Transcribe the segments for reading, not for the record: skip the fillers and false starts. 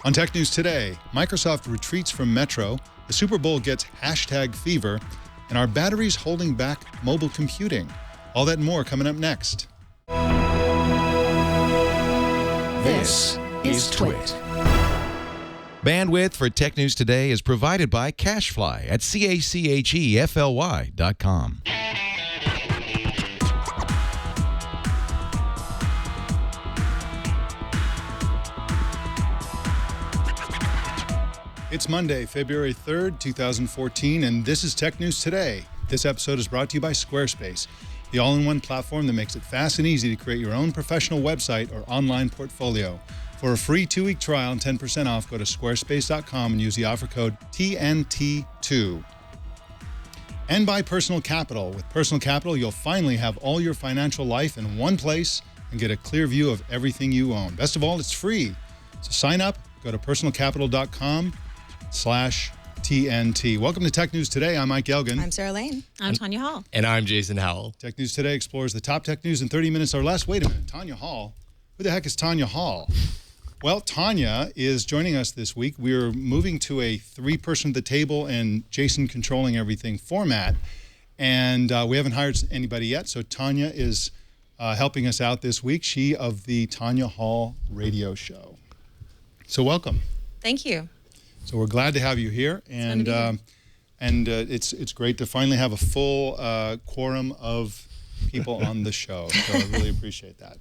On Tech News today, Microsoft retreats from Metro, the Super Bowl gets #fever, and are batteries holding back mobile computing? All that and more coming up next. This is Twit. Bandwidth for Tech News Today is provided by CashFly at CACHEFLY.com. It's Monday, February 3rd, 2014, and this is Tech News Today. This episode is brought to you by Squarespace, the all-in-one platform that makes it fast and easy to create your own professional website or online portfolio. For a free 2-week trial and 10% off, go to squarespace.com and use the offer code TNT2. And by Personal Capital. With Personal Capital, you'll finally have all your financial life in one place and get a clear view of everything you own. Best of all, it's free. So sign up, go to personalcapital.com/TNT. Welcome to Tech News Today. I'm Mike Elgin. I'm Sarah Lane. I'm Tanya Hall. And I'm Jason Howell. Tech News Today explores the top tech news in 30 minutes or less. Wait a minute, Tanya Hall? Who the heck is Tanya Hall? Well, Tanya is joining us this week. We're moving to a 3-person at the table and Jason controlling everything format. And we haven't hired anybody yet, so Tanya is helping us out this week. She of the Tanya Hall radio show. So welcome. Thank you. So we're glad to have you here, and it's great to finally have a full quorum of people on the show. So I really appreciate that.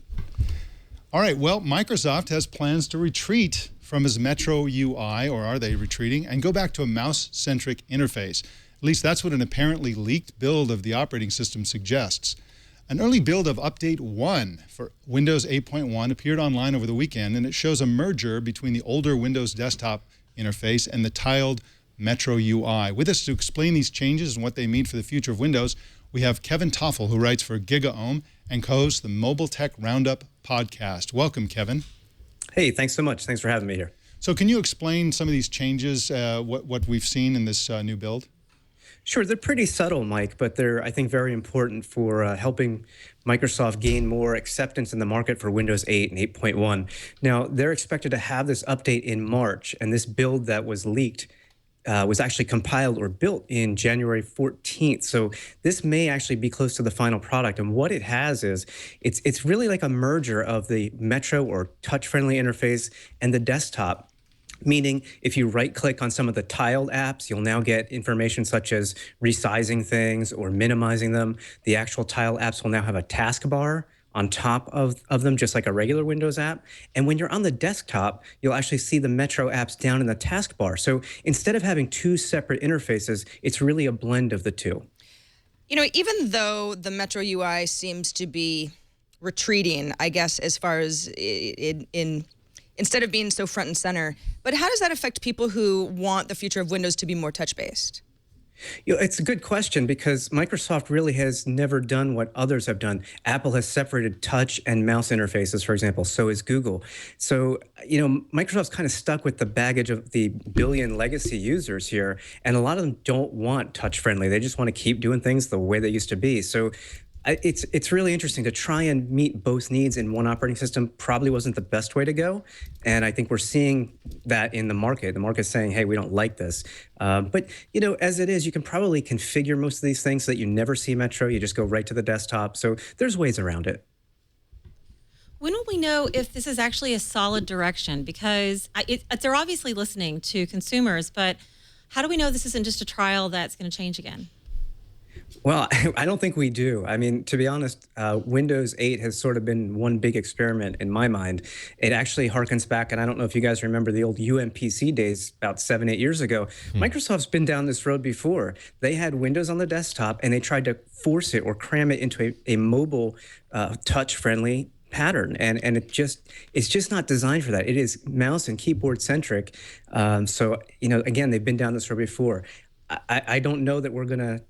All right, well, Microsoft has plans to retreat from its Metro UI, or are they retreating, and go back to a mouse-centric interface. At least that's what an apparently leaked build of the operating system suggests. An early build of Update 1 for Windows 8.1 appeared online over the weekend, and it shows a merger between the older Windows desktop interface and the tiled Metro UI. With us to explain these changes and what they mean for the future of Windows, we have Kevin Toffel, who writes for GigaOM and co-hosts the Mobile Tech Roundup podcast. Welcome, Kevin. Hey, thanks so much. Thanks for having me here. So can you explain some of these changes, what we've seen in this new build? Sure, they're pretty subtle, Mike, but they're, I think, very important for helping Microsoft gain more acceptance in the market for Windows 8 and 8.1. Now, they're expected to have this update in March, and this build that was leaked was actually compiled or built in January 14th. So this may actually be close to the final product. And what it has is, it's really like a merger of the Metro or touch-friendly interface and the desktop. Meaning, if you right-click on some of the tiled apps, you'll now get information such as resizing things or minimizing them. The actual tile apps will now have a taskbar on top of them, just like a regular Windows app. And when you're on the desktop, you'll actually see the Metro apps down in the taskbar. So instead of having 2 separate interfaces, it's really a blend of the two. You know, even though the Metro UI seems to be retreating, I guess, as far as instead of being so front and center, but how does that affect people who want the future of Windows to be more touch-based? You know, it's a good question because Microsoft really has never done what others have done. Apple has separated touch and mouse interfaces, for example. So is Google. So, you know, Microsoft's kind of stuck with the baggage of the billion legacy users here, and a lot of them don't want touch-friendly. They just want to keep doing things the way they used to be. So it's really interesting to try and meet both needs in one operating system. Probably wasn't the best way to go, and I think we're seeing that in the market. The market's saying, "Hey, we don't like this." But you know, as it is, you can probably configure most of these things so that you never see Metro. You just go right to the desktop. So there's ways around it. When will we know if this is actually a solid direction? Because they're obviously listening to consumers, but how do we know this isn't just a trial that's going to change again? Well, I don't think we do. I mean, to be honest, Windows 8 has sort of been one big experiment in my mind. It actually harkens back, and I don't know if you guys remember the old UMPC days about 7, 8 years ago. Microsoft's been down this road before. They had Windows on the desktop, and they tried to force it or cram it into a mobile touch-friendly pattern, and it's just not designed for that. It is mouse and keyboard centric. So, you know, again, they've been down this road before. I don't know that we're going to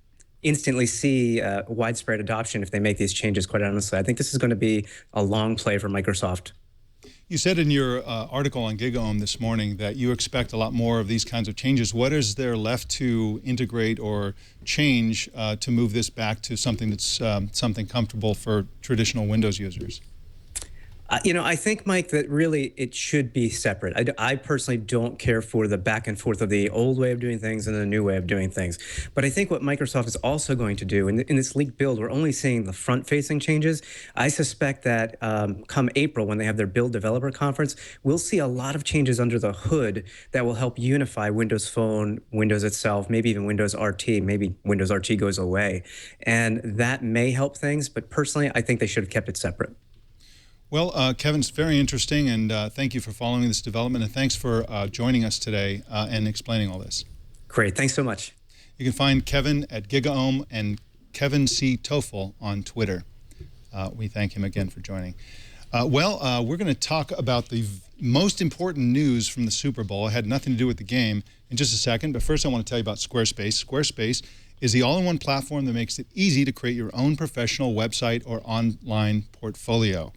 instantly see widespread adoption if they make these changes, quite honestly. I think this is going to be a long play for Microsoft. You said in your article on GigaOM this morning that you expect a lot more of these kinds of changes. What is there left to integrate or change to move this back to something that's something comfortable for traditional Windows users? I think, Mike, that really it should be separate. I personally don't care for the back and forth of the old way of doing things and the new way of doing things. But I think what Microsoft is also going to do, in this leaked build, we're only seeing the front-facing changes. I suspect that come April, when they have their Build Developer Conference, we'll see a lot of changes under the hood that will help unify Windows Phone, Windows itself, maybe even Windows RT. Maybe Windows RT goes away. And that may help things, but personally, I think they should have kept it separate. Well, Kevin, it's very interesting, and thank you for following this development, and thanks for joining us today and explaining all this. Great. Thanks so much. You can find Kevin at GigaOM and Kevin C. Toffel on Twitter. We thank him again for joining. We're going to talk about the most important news from the Super Bowl. It had nothing to do with the game in just a second, but first I want to tell you about Squarespace. Squarespace is the all-in-one platform that makes it easy to create your own professional website or online portfolio.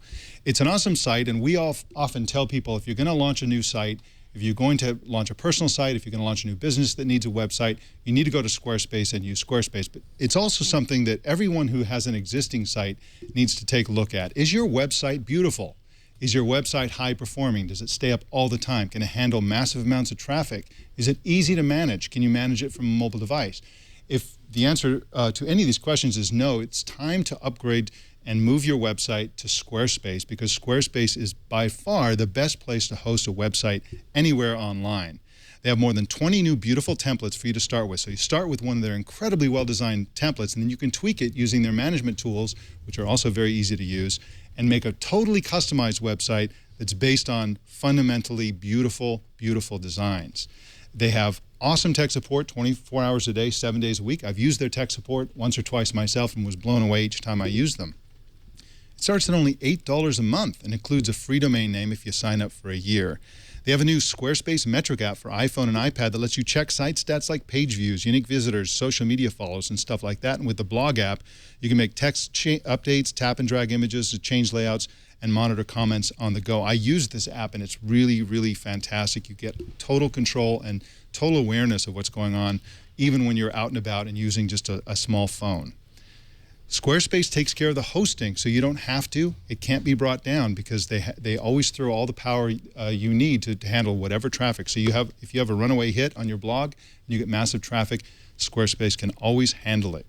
It's an awesome site, and we often tell people if you're going to launch a new site, if you're going to launch a personal site, if you're going to launch a new business that needs a website, you need to go to Squarespace and use Squarespace. But it's also something that everyone who has an existing site needs to take a look at. Is your website beautiful? Is your website high performing? Does it stay up all the time? Can it handle massive amounts of traffic? Is it easy to manage? Can you manage it from a mobile device? If the answer to any of these questions is no, it's time to upgrade and move your website to Squarespace, because Squarespace is by far the best place to host a website anywhere online. They have more than 20 new beautiful templates for you to start with. So you start with one of their incredibly well-designed templates, and then you can tweak it using their management tools, which are also very easy to use, and make a totally customized website that's based on fundamentally beautiful, beautiful designs. They have awesome tech support 24 hours a day, 7 days a week. I've used their tech support once or twice myself and was blown away each time I used them. It starts at only $8 a month and includes a free domain name if you sign up for a year. They have a new Squarespace metric app for iPhone and iPad that lets you check site stats like page views, unique visitors, social media follows, and stuff like that. And with the blog app, you can make text updates, tap and drag images to change layouts, and monitor comments on the go. I use this app, and it's really, really fantastic. You get total control and total awareness of what's going on, even when you're out and about and using just a small phone. Squarespace takes care of the hosting, so you don't have to. It can't be brought down because they always throw all the power you need to handle whatever traffic. So if you have a runaway hit on your blog and you get massive traffic, Squarespace can always handle it.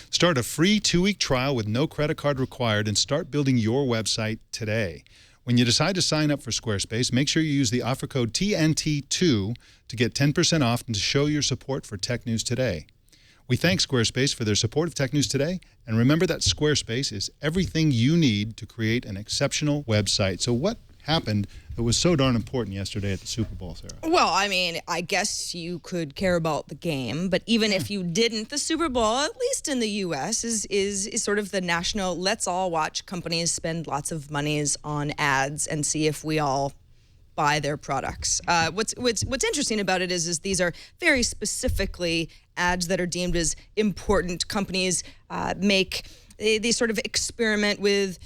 Start a free 2-week trial with no credit card required and start building your website today. When you decide to sign up for Squarespace, make sure you use the offer code TNT2 to get 10% off and to show your support for Tech News Today. We thank Squarespace for their support of Tech News Today, and remember that Squarespace is everything you need to create an exceptional website. So what happened that was so darn important yesterday at the Super Bowl, Sarah? Well, I mean, I guess you could care about the game, but even if you didn't, the Super Bowl, at least in the U.S., is sort of the national let's all watch companies spend lots of monies on ads and see if we all buy their products. What's interesting about it is these are very specifically ads that are deemed as important. Companies they sort of experiment with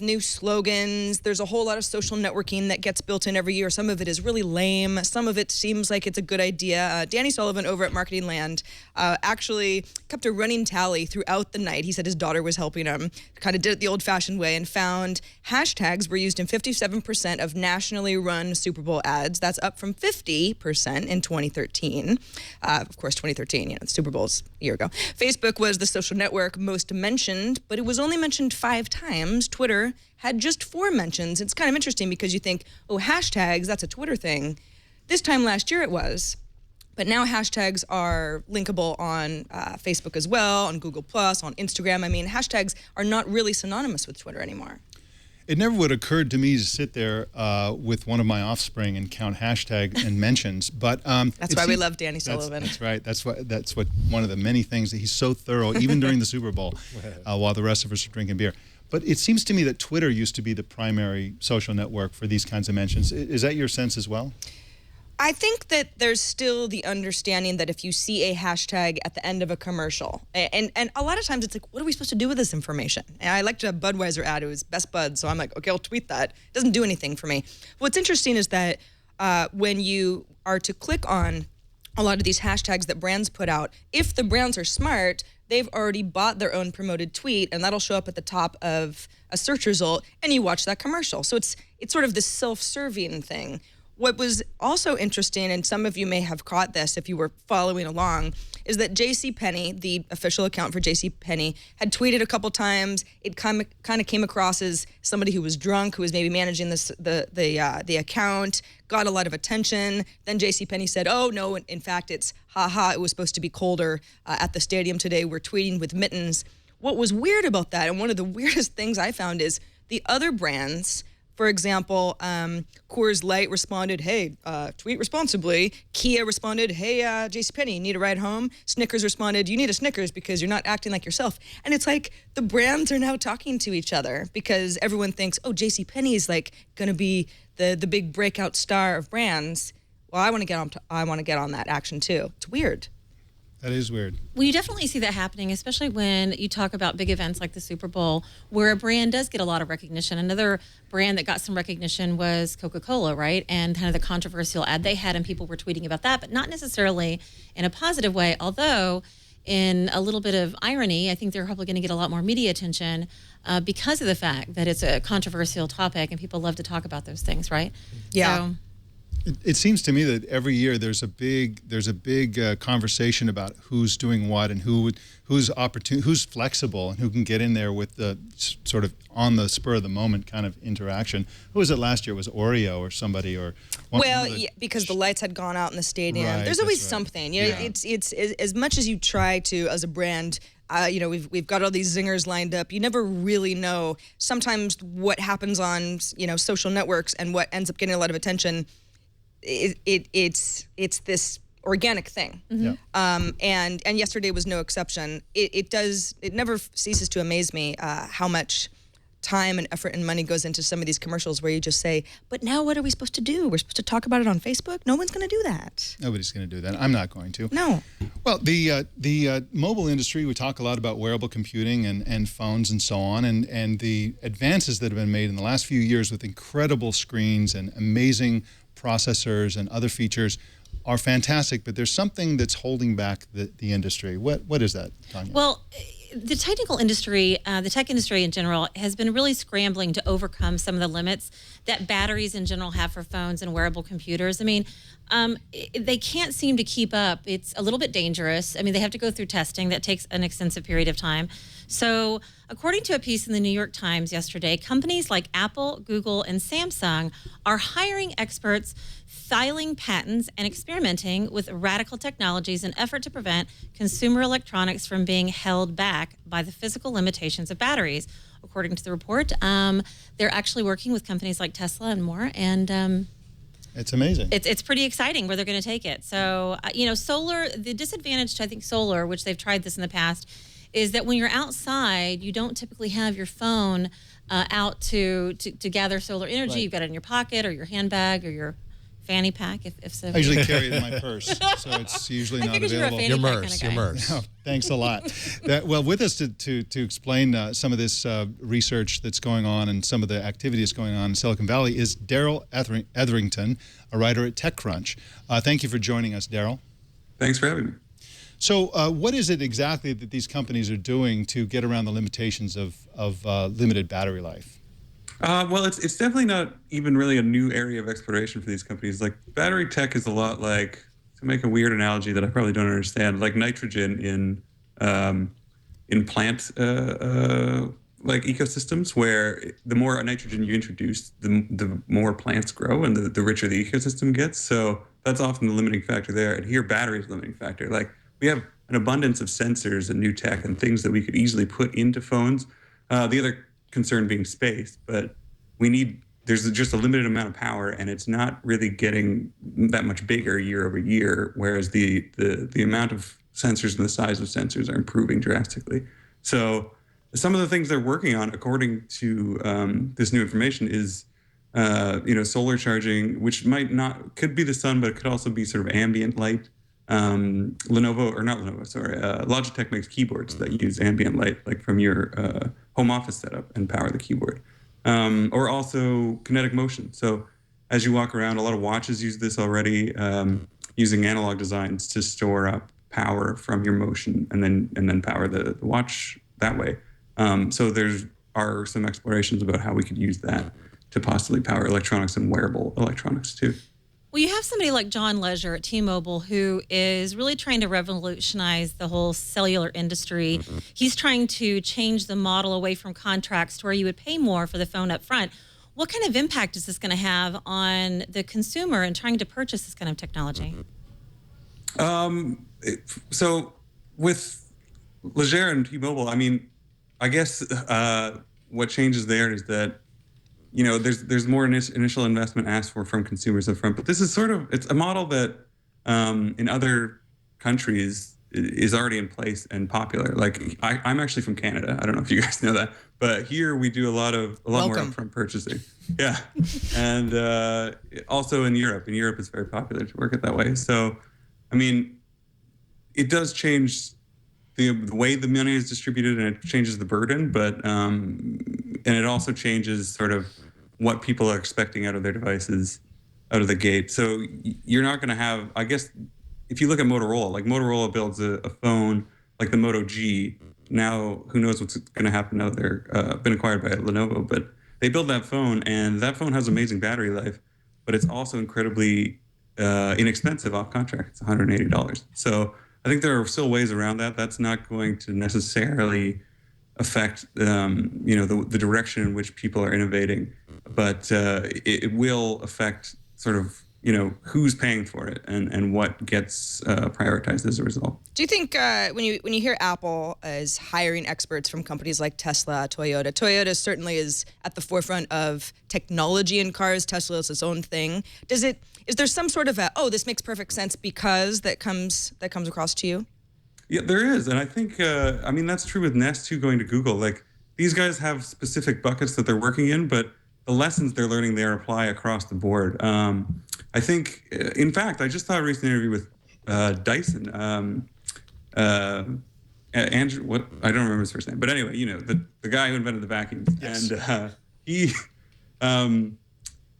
new slogans. There's a whole lot of social networking that gets built in every year. Some of it is really lame. Some of it seems like it's a good idea. Danny Sullivan over at Marketing Land actually kept a running tally throughout the night. He said his daughter was helping him, kind of did it the old-fashioned way, and found hashtags were used in 57% of nationally run Super Bowl ads. That's up from 50% in 2013. Of course, 2013, the Super Bowl's a year ago. Facebook was the social network most mentioned, but it was only mentioned 5 times. Twitter had just 4 mentions. It's kind of interesting because you think, oh, hashtags, that's a Twitter thing. This time last year it was. But now hashtags are linkable on Facebook as well, on Google+, on Instagram. I mean, hashtags are not really synonymous with Twitter anymore. It never would have occurred to me to sit there with one of my offspring and count hashtag and mentions, but that's why we love Danny Sullivan. That's right. That's what one of the many things that he's so thorough, even during the Super Bowl, while the rest of us are drinking beer. But it seems to me that Twitter used to be the primary social network for these kinds of mentions. Is that your sense as well? I think that there's still the understanding that if you see a hashtag at the end of a commercial, and a lot of times it's like, what are we supposed to do with this information? And I liked a Budweiser ad. It was Best Buds, so I'm like, okay, I'll tweet that. It doesn't do anything for me. What's interesting is that when you are to click on a lot of these hashtags that brands put out, if the brands are smart, they've already bought their own promoted tweet, and that'll show up at the top of a search result, and you watch that commercial. So it's sort of this self-serving thing. What was also interesting, and some of you may have caught this if you were following along, is that JCPenney, the official account for JCPenney, had tweeted a couple times. It kind of came across as somebody who was drunk, who was maybe managing the account, got a lot of attention. Then JCPenney said, oh, no, in fact, it's it was supposed to be colder at the stadium today. We're tweeting with mittens. What was weird about that, and one of the weirdest things I found, is the other brands. For example, Coors Light responded, hey, tweet responsibly. Kia responded, hey, JCPenney, you need a ride home? Snickers responded, you need a Snickers because you're not acting like yourself. And it's like the brands are now talking to each other because everyone thinks, oh, JCPenney is like going to be the big breakout star of brands. Well, I want to get on that action too. It's weird. That is weird. Well, you definitely see that happening, especially when you talk about big events like the Super Bowl, where a brand does get a lot of recognition. Another brand that got some recognition was Coca-Cola, right? And kind of the controversial ad they had, and people were tweeting about that, but not necessarily in a positive way. Although, in a little bit of irony, I think they're probably going to get a lot more media attention because of the fact that it's a controversial topic and people love to talk about those things, right? Yeah. So, it seems to me that every year there's a big conversation about who's doing what and who's flexible and who can get in there with the sort of on the spur of the moment kind of interaction. Who was it last year? It was Oreo or somebody or because the lights had gone out in the stadium. Right, There's always right. something. You know, it's as much as you try to as a brand. We've got all these zingers lined up. You never really know. Sometimes what happens on social networks and what ends up getting a lot of attention. It's this organic thing. And yesterday was no exception. It never ceases to amaze me how much time and effort and money goes into some of these commercials where you just say, but now what are we supposed to do? We're supposed to talk about it on Facebook? No one's going to do that. Nobody's going to do that. I'm not going to. No. Well, the mobile industry, we talk a lot about wearable computing and phones and so on, and the advances that have been made in the last few years with incredible screens and amazing processors and other features are fantastic, but there's something that's holding back the industry. What is that, Tanya? well, the technical industry, the tech industry in general, has been really scrambling to overcome some of the limits that batteries in general have for phones and wearable computers. I mean, they can't seem to keep up. It's a little bit dangerous. I mean, they have to go through testing that takes an extensive period of time. So, according to a piece in the New York Times yesterday, companies like Apple, Google, and Samsung are hiring experts, filing patents, and experimenting with radical technologies in an effort to prevent consumer electronics from being held back by the physical limitations of batteries. According to the report, they're actually working with companies like Tesla and more, and it's amazing. It's pretty exciting where they're going to take it. So, solar, the disadvantage to, I think, solar, which they've tried this in the past, is that when you're outside, you don't typically have your phone out to gather solar energy. Right. You've got it in your pocket or your handbag or your fanny pack, if so. I usually carry it in my purse, so it's usually not figured you were a available. fanny Your MERS. Oh, thanks a lot. With us to explain some of this research that's going on and some of the activity that's going on in Silicon Valley is Darrell Etherington, a writer at TechCrunch. Thank you for joining us, Darrell. Thanks for having me. So what is it exactly that these companies are doing to get around the limitations of limited battery life? Well, it's definitely not even really a new area of exploration for these companies. Like battery tech is a lot like, to make a weird analogy that I probably don't understand, like nitrogen in plant like ecosystems, where the more nitrogen you introduce, the more plants grow and the richer the ecosystem gets. So that's often the limiting factor there. And here, battery is the limiting factor. Like we have an abundance of sensors and new tech and things that we could easily put into phones. The other concern being space, but there's just a limited amount of power, and it's not really getting that much bigger year over year, whereas the amount of sensors and the size of sensors are improving drastically. So some of the things they're working on, according to this new information, is solar charging, which could be the sun, but it could also be sort of ambient light. Logitech makes keyboards that use ambient light, like from your home office setup, and power the keyboard. Or also kinetic motion. So as you walk around, a lot of watches use this already, using analog designs to store up power from your motion and then power the watch that way. So there's are some explorations about how we could use that to possibly power electronics and wearable electronics too. Well, you have somebody like John Leisure at T-Mobile who is really trying to revolutionize the whole cellular industry. He's trying to change the model away from contracts to where you would pay more for the phone up front. What kind of impact is this going to have on the consumer in trying to purchase this kind of technology? So with Leger and T-Mobile, I mean, I guess what changes there is that, you know, there's more initial investment asked for from consumers up front. But this is it's a model that in other countries is already in place and popular. Like I'm actually from Canada. I don't know if you guys know that, but here we do a lot more upfront purchasing. Yeah, and also in Europe. In Europe, it's very popular to work it that way. So, I mean, it does change the way the money is distributed, and it changes the burden, but and it also changes sort of what people are expecting out of their devices out of the gate. So you're not going to have, I guess, if you look at Motorola, like Motorola builds a phone like the Moto G. Now, who knows what's going to happen now that they're been acquired by Lenovo, but they build that phone, and that phone has amazing battery life, but it's also incredibly inexpensive off contract. It's $180. So I think there are still ways around that. That's not going to necessarily affect the direction in which people are innovating, but it will affect sort of who's paying for it and what gets prioritized as a result. Do you think when you hear Apple is hiring experts from companies like Tesla, Toyota certainly is at the forefront of technology in cars. Tesla is its own thing. Is there some sort of this makes perfect sense because that comes across to you? Yeah, there is, and I think that's true with Nest too. Going to Google, like these guys have specific buckets that they're working in, but the lessons they're learning there apply across the board. I think, in fact, I just saw a recent interview with Dyson. Andrew, what I don't remember his first name, but anyway, the guy who invented the vacuums, yes. And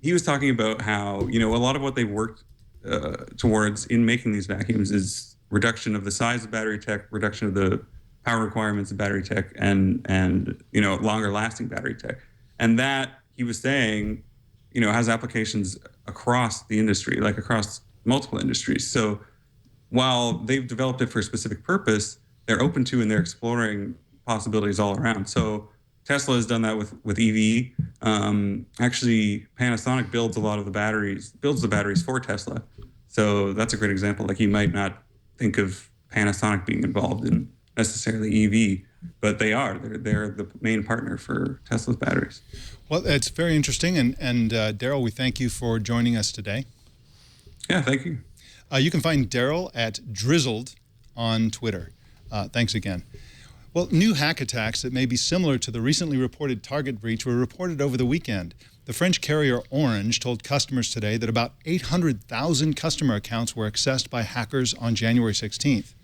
he was talking about how a lot of what they've worked towards in making these vacuums is reduction of the size of battery tech, reduction of the power requirements of battery tech, and longer lasting battery tech, and that he was saying has applications across the industry, like across multiple industries. So while they've developed it for a specific purpose, they're open to and they're exploring possibilities all around. So Tesla has done that with EV. Actually, Panasonic builds the batteries for Tesla. So that's a great example. Like you might not think of Panasonic being involved in necessarily EV, but they are. They're the main partner for Tesla's batteries. Well, it's very interesting, and Darrell, we thank you for joining us today. Yeah, thank you. You can find Darrell at Drizzled on Twitter. Thanks again. Well, new hack attacks that may be similar to the recently reported Target breach were reported over the weekend. The French carrier Orange told customers today that about 800,000 customer accounts were accessed by hackers on January 16th.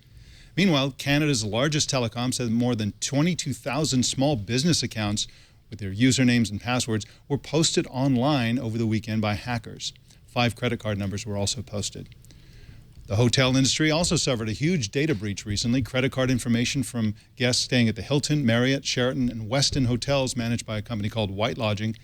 Meanwhile, Canada's largest telecom said more than 22,000 small business accounts with their usernames and passwords were posted online over the weekend by hackers. 5 credit card numbers were also posted. The hotel industry also suffered a huge data breach recently. Credit card information from guests staying at the Hilton, Marriott, Sheraton, and Westin hotels managed by a company called White Lodging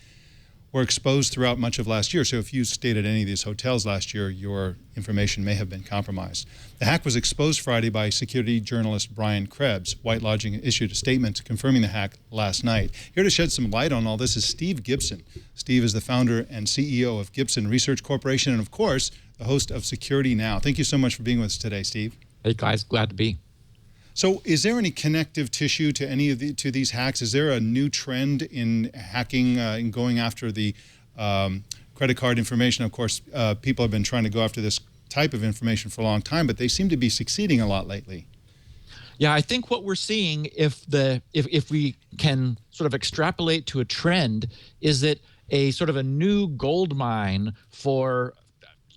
were exposed throughout much of last year. So if you stayed at any of these hotels last year, your information may have been compromised. The hack was exposed Friday by security journalist Brian Krebs. White Lodging issued a statement confirming the hack last night. Here to shed some light on all this is Steve Gibson. Steve is the founder and CEO of Gibson Research Corporation and, of course, the host of Security Now. Thank you so much for being with us today, Steve. Hey, guys. Glad to be. So is there any connective tissue to any of these hacks? Is there a new trend in hacking and going after the credit card information? Of course, people have been trying to go after this type of information for a long time, but they seem to be succeeding a lot lately. Yeah, I think what we're seeing, if we can sort of extrapolate to a trend, is that a sort of a new gold mine for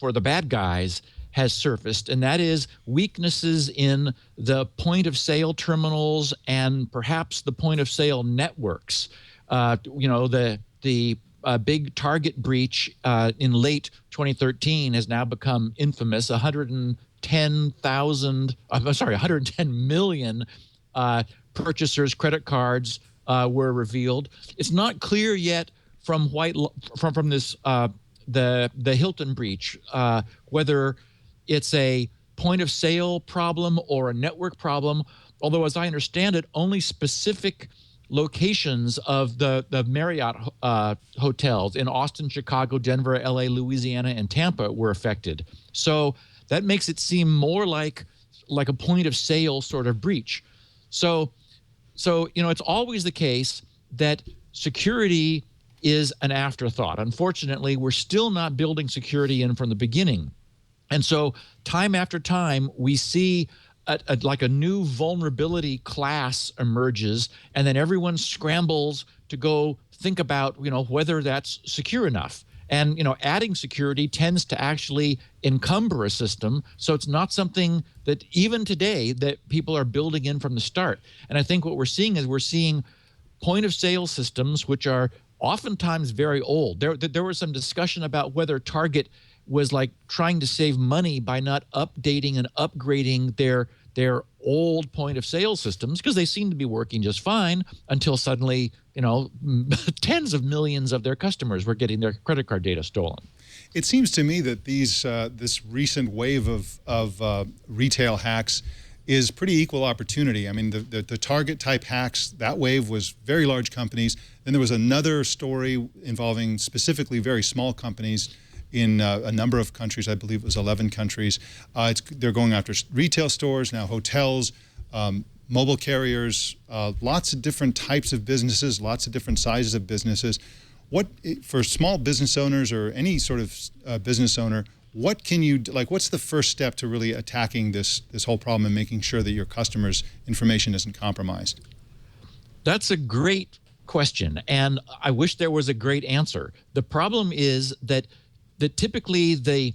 the bad guys has surfaced, and that is weaknesses in the point-of-sale terminals and perhaps the point-of-sale networks. The big Target breach in late 2013 has now become infamous. 110 million purchasers' credit cards were revealed. It's not clear yet from this the Hilton breach whether it's a point of sale problem or a network problem. Although, as I understand it, only specific locations of the Marriott hotels in Austin, Chicago, Denver, LA, Louisiana, and Tampa were affected. So that makes it seem more like a point of sale sort of breach. So it's always the case that security is an afterthought. Unfortunately, we're still not building security in from the beginning. And so time after time, we see a new vulnerability class emerges, and then everyone scrambles to go think about, whether that's secure enough. And, adding security tends to actually encumber a system. So it's not something that even today that people are building in from the start. And I think what we're seeing point of sale systems, which are oftentimes very old. There was some discussion about whether Target was like trying to save money by not updating and upgrading their old point of sale systems, because they seem to be working just fine until suddenly, tens of millions of their customers were getting their credit card data stolen. It seems to me that this recent wave of retail hacks is pretty equal opportunity. I mean, the Target type hacks, that wave was very large companies. Then there was another story involving specifically very small companies in a number of countries. I believe it was 11 countries. They're going after retail stores, now hotels, mobile carriers, lots of different types of businesses, lots of different sizes of businesses. For small business owners or any sort of business owner, what can you, what's the first step to really attacking this whole problem and making sure that your customers' information isn't compromised? That's a great question, and I wish there was a great answer. The problem is that typically the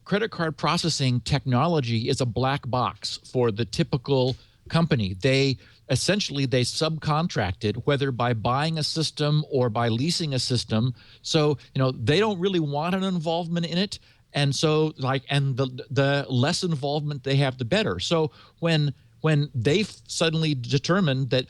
credit card processing technology is a black box for the typical company. They subcontracted, whether by buying a system or by leasing a system. So, they don't really want an involvement in it. And so the less involvement they have, the better. So when they've suddenly determined that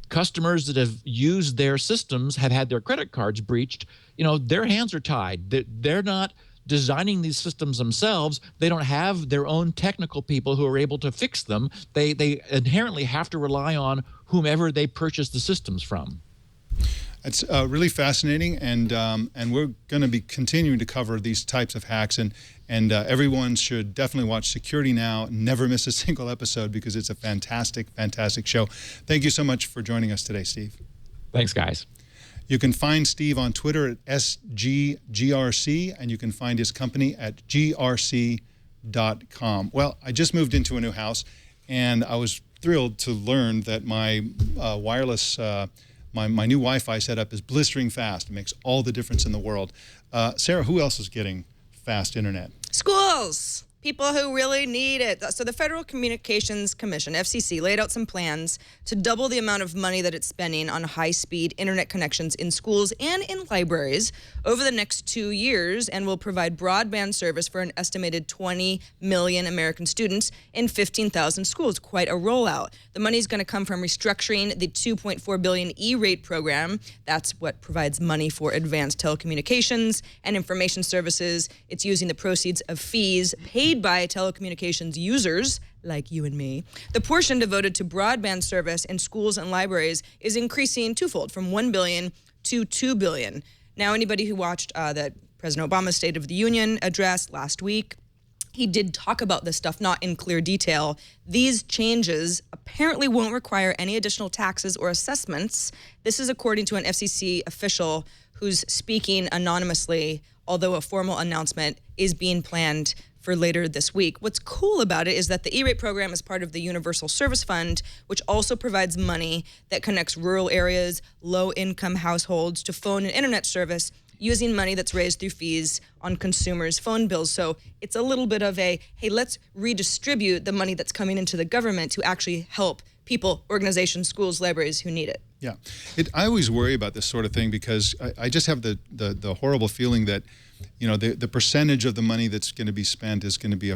customers that have used their systems have had their credit cards breached, their hands are tied. They're not designing these systems themselves. They don't have their own technical people who are able to fix them. They inherently have to rely on whomever they purchase the systems from. It's really fascinating, and we're going to be continuing to cover these types of hacks, and everyone should definitely watch Security Now. Never miss a single episode, because it's a fantastic, fantastic show. Thank you so much for joining us today, Steve. Thanks, guys. You can find Steve on Twitter at SGGRC, and you can find his company at grc.com. Well, I just moved into a new house, and I was thrilled to learn that my wireless my new Wi-Fi setup is blistering fast. It makes all the difference in the world. Sarah, who else is getting fast internet? Schools. People who really need it. So the Federal Communications Commission, FCC, laid out some plans to double the amount of money that it's spending on high-speed internet connections in schools and in libraries over the next 2 years, and will provide broadband service for an estimated 20 million American students in 15,000 schools. Quite a rollout. The money is going to come from restructuring the $2.4 billion E-rate program. That's what provides money for advanced telecommunications and information services. It's using the proceeds of fees paid by telecommunications users like you and me. The portion devoted to broadband service in schools and libraries is increasing twofold, from $1 billion to $2 billion. Now, anybody who watched the President Obama's State of the Union address last week, he did talk about this stuff, not in clear detail. These changes apparently won't require any additional taxes or assessments. This is according to an FCC official who's speaking anonymously, although a formal announcement is being planned for later this week. What's cool about it is that the E-rate program is part of the Universal Service Fund, which also provides money that connects rural areas, low-income households to phone and internet service, using money that's raised through fees on consumers' phone bills. So it's a little bit of a, hey, let's redistribute the money that's coming into the government to actually help people, organizations, schools, libraries who need it. Yeah, I always worry about this sort of thing because I just have the horrible feeling that, the percentage of the money that's going to be spent is going to be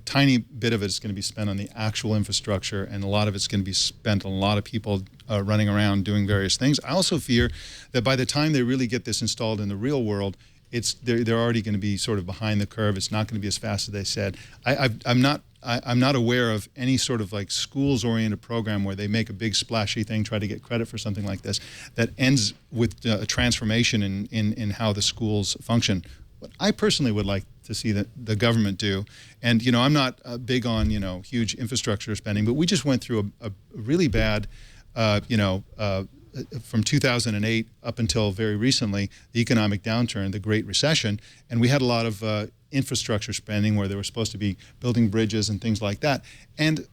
tiny bit of it is going to be spent on the actual infrastructure, and a lot of it's going to be spent on a lot of people running around doing various things. I also fear that by the time they really get this installed in the real world, they're already going to be sort of behind the curve. It's not going to be as fast as they said. I'm not aware of any sort of like schools-oriented program where they make a big splashy thing, try to get credit for something like this, that ends with a transformation in how the schools function. What I personally would like to see the government do, and I'm not big on huge infrastructure spending, but we just went through a really bad, from 2008 up until very recently, the economic downturn, the Great Recession, and we had a lot of infrastructure spending where they were supposed to be building bridges and things like that. And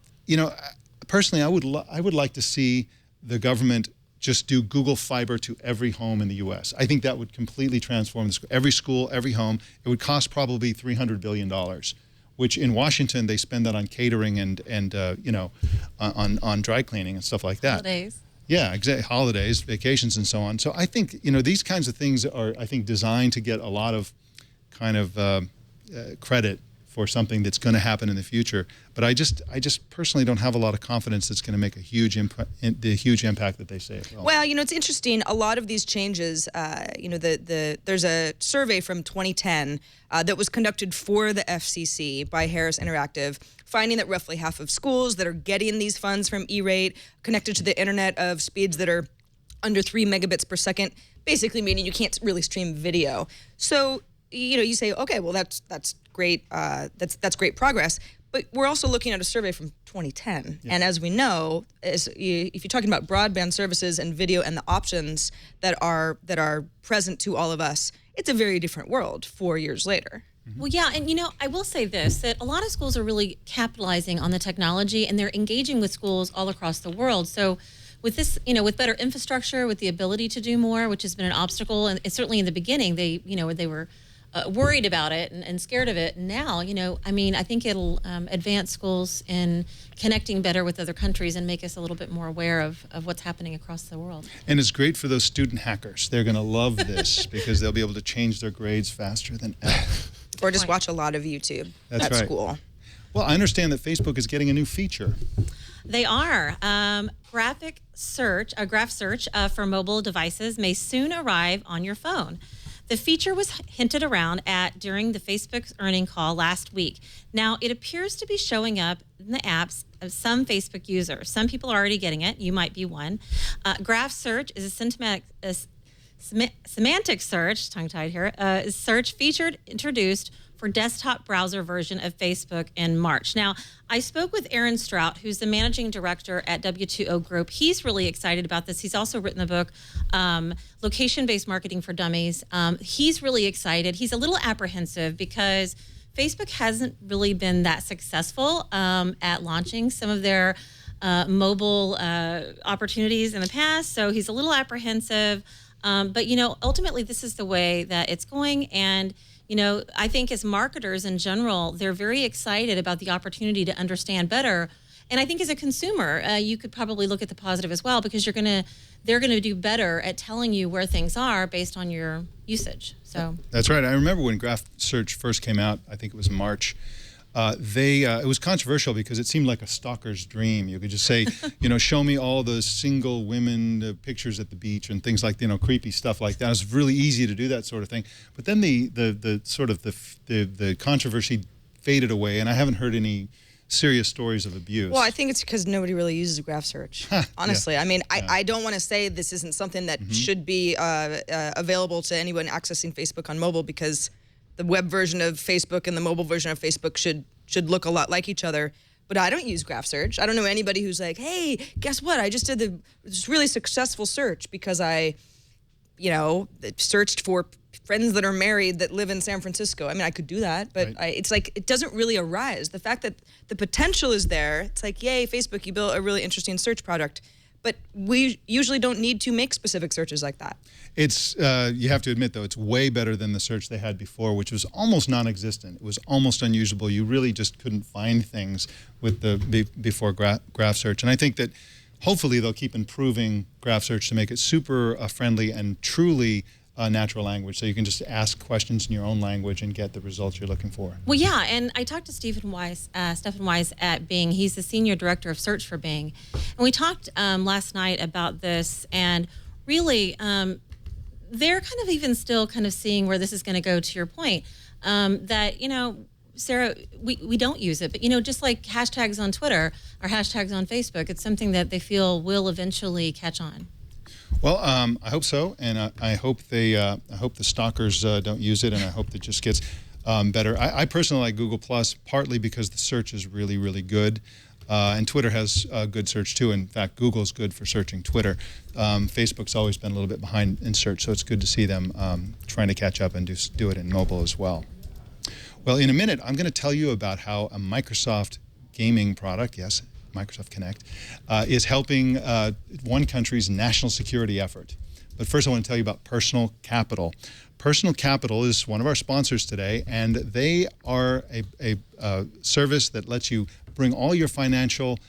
personally, I would like to see the government just do Google Fiber to every home in the U.S. I think that would completely transform every school, every home. It would cost probably $300 billion, which in Washington they spend that on catering and on dry cleaning and stuff like that. Holidays. Yeah, exactly. Holidays, vacations, and so on. So I think these kinds of things are designed to get a lot of kind of credit for something that's going to happen in the future. But I just personally don't have a lot of confidence that's going to make a huge the huge impact that they say it will. Well, it's interesting. A lot of these changes, there's a survey from 2010 that was conducted for the FCC by Harris Interactive, finding that roughly half of schools that are getting these funds from E-rate connected to the internet of speeds that are under 3 megabits per second, basically meaning you can't really stream video. So, you say, okay, well, that's great. That's great progress. But we're also looking at a survey from 2010. Yeah. And as we know, if you're talking about broadband services and video and the options that are present to all of us, it's a very different world 4 years later. Well, yeah, and I will say this, that a lot of schools are really capitalizing on the technology, and they're engaging with schools all across the world. So with this, with better infrastructure, with the ability to do more, which has been an obstacle, and certainly in the beginning, they were worried about it and scared of it. Now, I think it'll advance schools in connecting better with other countries and make us a little bit more aware of what's happening across the world. And it's great for those student hackers. They're going to love this because they'll be able to change their grades faster than ever. Or just watch a lot of YouTube at school. Well, I understand that Facebook is getting a new feature. They are. Graph search for mobile devices may soon arrive on your phone. The feature was hinted around during the Facebook's earnings call last week. Now, it appears to be showing up in the apps of some Facebook users. Some people are already getting it. You might be one. Graph search is a semantic search, tongue-tied here, search introduced for desktop browser version of Facebook in March. Now, I spoke with Aaron Strout, who's the managing director at W2O Group. He's really excited about this. He's also written the book, Location-Based Marketing for Dummies. He's really excited. He's a little apprehensive because Facebook hasn't really been that successful at launching some of their mobile opportunities in the past. So he's a little apprehensive. But, ultimately, this is the way that it's going. And, I think as marketers in general, they're very excited about the opportunity to understand better. And I think as a consumer, you could probably look at the positive as well, because they're going to do better at telling you where things are based on your usage. So that's right. I remember when Graph Search first came out, I think it was March. It was controversial because it seemed like a stalker's dream. You could just say, show me all the single women pictures at the beach and things like, creepy stuff like that. It was really easy to do that sort of thing. But then the controversy faded away, and I haven't heard any serious stories of abuse. Well, I think it's because nobody really uses Graph Search, honestly. Yeah. I don't want to say this isn't something that should be available to anyone accessing Facebook on mobile, because the web version of Facebook and the mobile version of Facebook should look a lot like each other. But I don't use Graph Search. I don't know anybody who's like, hey, guess what? I just did this really successful search because I, searched for friends that are married that live in San Francisco. I could do that, but right. It's like it doesn't really arise. The fact that the potential is there, it's like, yay, Facebook, you built a really interesting search product. but we usually don't need to make specific searches like that. It's you have to admit, though, it's way better than the search they had before, which was almost non-existent. It was almost unusable. You really just couldn't find things with the before graph search. And I think that hopefully they'll keep improving graph search to make it super friendly and truly natural language, so you can just ask questions in your own language and get the results you're looking for. Well, yeah, and I talked to Stephen Weiss at Bing. He's the senior director of search for Bing, and we talked last night about this. And really, they're kind of even still kind of seeing where this is going to go. To your point, that Sarah, we don't use it, but just like hashtags on Twitter or hashtags on Facebook, it's something that they feel will eventually catch on. Well, I hope so, and I hope I hope the stalkers don't use it, and I hope it just gets better. I personally like Google Plus partly because the search is really, really good, and Twitter has good search too. In fact, Google's good for searching Twitter. Facebook's always been a little bit behind in search, so it's good to see them trying to catch up and do it in mobile as well. Well, in a minute, I'm going to tell you about how a Microsoft gaming product, yes, Microsoft Connect, is helping one country's national security effort. But first I want to tell you about Personal Capital. Personal Capital is one of our sponsors today, and they are a service that lets you bring all your financial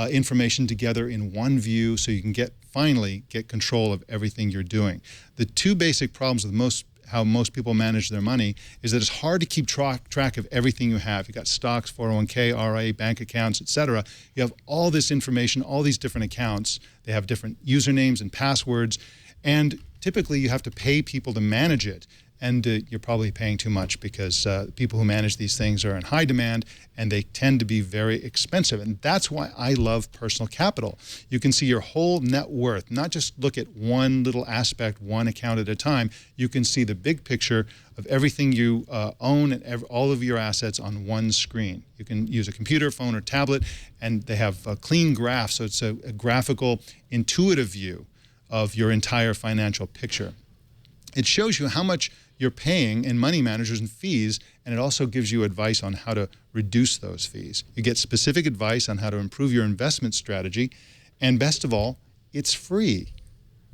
information together in one view so you can finally get control of everything you're doing. The two basic problems with how most people manage their money is that it's hard to keep track of everything you have. You've got stocks, 401k, RIA, bank accounts, etc. You have all this information, all these different accounts. They have different usernames and passwords, and typically you have to pay people to manage it. And you're probably paying too much because people who manage these things are in high demand and they tend to be very expensive. And that's why I love Personal Capital. You can see your whole net worth, not just look at one little aspect, one account at a time. You can see the big picture of everything you own and all of your assets on one screen. You can use a computer, phone, or tablet, and they have a clean graph, so it's a graphical, intuitive view of your entire financial picture. It shows you how much you're paying in money managers and fees, and it also gives you advice on how to reduce those fees. You get specific advice on how to improve your investment strategy, and best of all, it's free.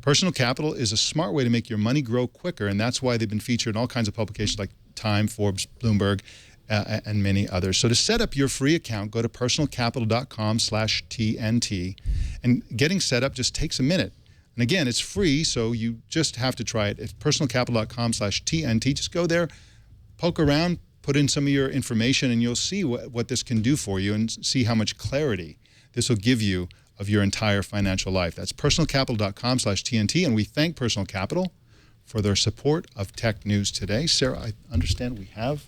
Personal Capital is a smart way to make your money grow quicker, and that's why they've been featured in all kinds of publications like Time, Forbes, Bloomberg, and many others. So to set up your free account, go to personalcapital.com/TNT, and getting set up just takes a minute. And again, it's free, so you just have to try it. It's personalcapital.com/TNT. Just go there, poke around, put in some of your information, and you'll see what this can do for you and see how much clarity this will give you of your entire financial life. That's personalcapital.com/TNT, and we thank Personal Capital for their support of Tech News Today. Sarah, I understand we have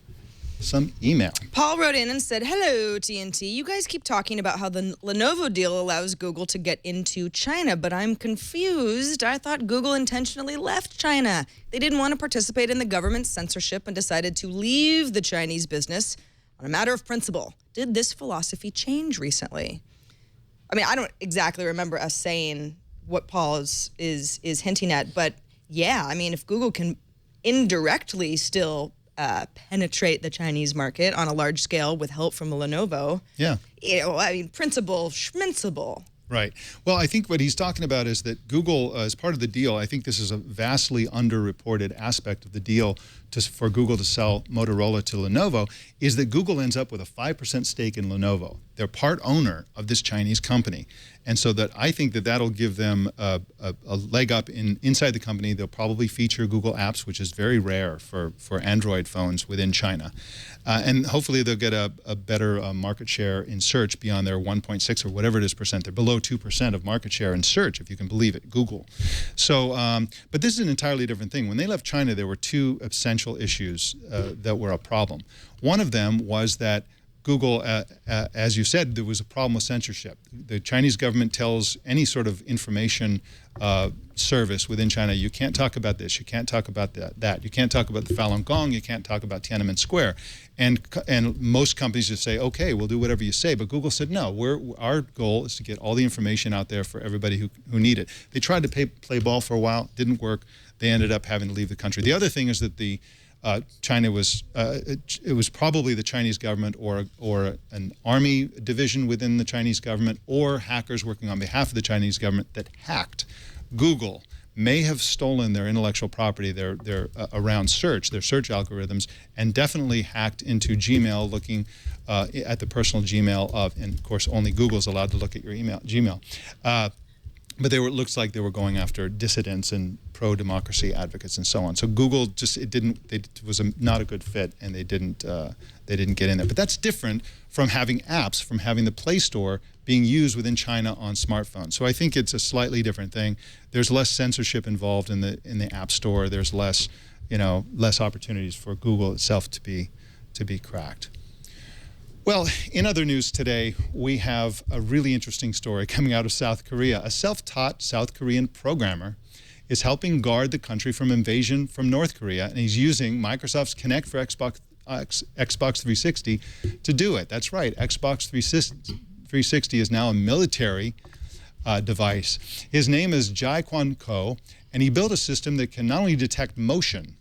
some email. Paul wrote in and said, hello, TNT. You guys keep talking about how the Lenovo deal allows Google to get into China, but I'm confused. I thought Google intentionally left China. They didn't want to participate in the government's censorship and decided to leave the Chinese business on a matter of principle. Did this philosophy change recently? I mean, I don't exactly remember us saying what Paul is hinting at, but yeah, I mean, if Google can indirectly still penetrate the Chinese market on a large scale with help from Lenovo. Yeah. I mean, principle, schmincible. Right. Well, I think what he's talking about is that Google, as part of the deal, I think this is a vastly underreported aspect of the deal for Google to sell Motorola to Lenovo, is that Google ends up with a 5% stake in Lenovo. They're part owner of this Chinese company. And so that I think that that'll give them a leg up inside the company. They'll probably feature Google Apps, which is very rare for Android phones within China. And hopefully they'll get a better market share in search beyond their 1.6 or whatever it is percent. They're below 2% of market share in search, if you can believe it, Google. So, but this is an entirely different thing. When they left China, there were two essential issues that were a problem. One of them was that Google, as you said, there was a problem with censorship. The Chinese government tells any sort of information service within China, you can't talk about this, you can't talk about that, you can't talk about the Falun Gong, you can't talk about Tiananmen Square. And most companies just say, okay, we'll do whatever you say. But Google said, no, our goal is to get all the information out there for everybody who need it. They tried to play ball for a while, didn't work. They ended up having to leave the country. The other thing is that the China was it was probably the Chinese government or an army division within the Chinese government or hackers working on behalf of the Chinese government that hacked Google. May have stolen their intellectual property, their around search, their search algorithms, and definitely hacked into Gmail, looking at the personal Gmail of, and of course only Google's allowed to look at your Gmail. But it looks like they were going after dissidents and pro-democracy advocates and so on. So Google just it was not a good fit, and they didn't get in there. But that's different from having apps, from having the Play Store being used within China on smartphones. So I think it's a slightly different thing. There's less censorship involved in the App Store. There's less opportunities for Google itself to be cracked. Well, in other news today, we have a really interesting story coming out of South Korea. A self-taught South Korean programmer is helping guard the country from invasion from North Korea, and he's using Microsoft's Kinect for Xbox 360 to do it. That's right, Xbox 360 is now a military device. His name is Jai Kwan Ko, and he built a system that can not only detect motion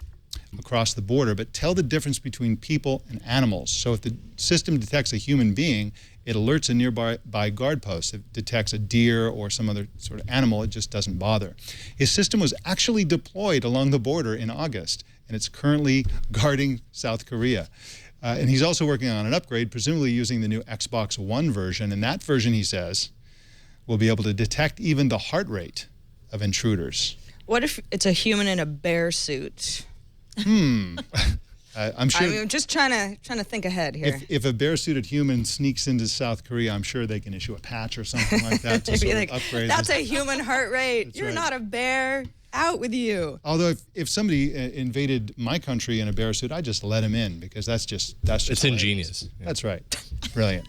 across the border, but tell the difference between people and animals. So if the system detects a human being, it alerts a nearby guard post. If it detects a deer or some other sort of animal, it just doesn't bother. His system was actually deployed along the border in August, and it's currently guarding South Korea. And he's also working on an upgrade, presumably using the new Xbox One version. And that version, he says, will be able to detect even the heart rate of intruders. What if it's a human in a bear suit? I'm sure. I'm just trying to think ahead here. If a bear-suited human sneaks into South Korea, I'm sure they can issue a patch or something like that to sort of upgrade. That's a human heart rate. You're right. Not a bear. Out with you. Although if somebody invaded my country in a bear suit, I'd just let him in, because that's just it's ingenious. Yeah. That's right. Brilliant.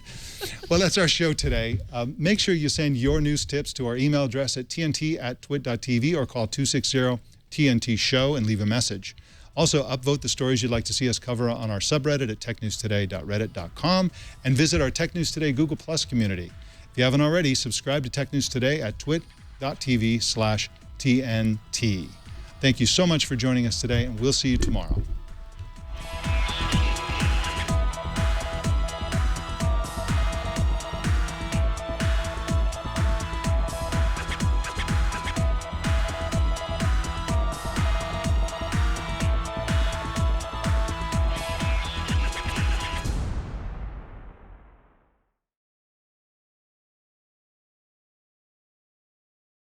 Well, that's our show today. Make sure you send your news tips to our email address at tnt@twit.tv or call 260-TNT-SHOW and leave a message. Also, upvote the stories you'd like to see us cover on our subreddit at technewstoday.reddit.com, and visit our Tech News Today Google Plus community. If you haven't already, subscribe to Tech News Today at twit.tv/TNT. Thank you so much for joining us today, and we'll see you tomorrow.